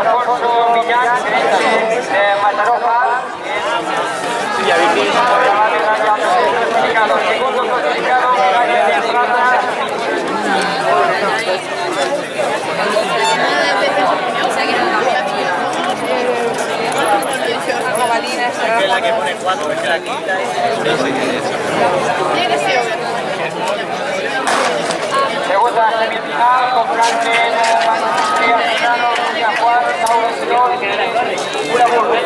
Alfonso Millán, de Mataroja. Segundo clasificado, Calle de Plata. Es la que pone 4, es que la quinta Segunda semifinal con Carmen Mancilla, Finano, Doña Juan, Saúl León, Pura Burbe.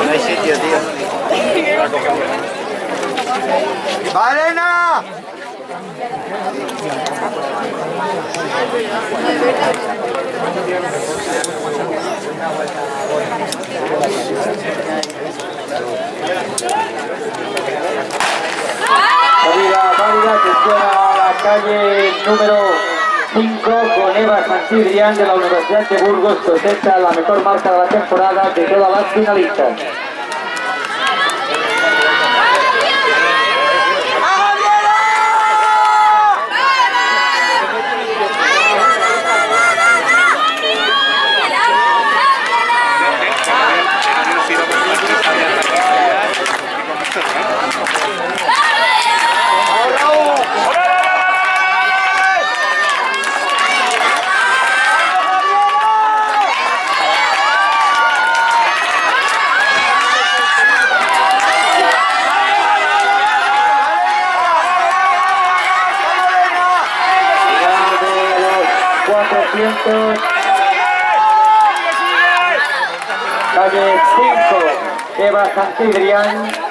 No hay sitio, tío. ¡Valena! Válida que fuera a la calle número 5 con Eva Santidrián de la Universidad de Burgos, cosecha la mejor marca de la temporada de todas las finalistas. Calle 5, Eva Santidrián.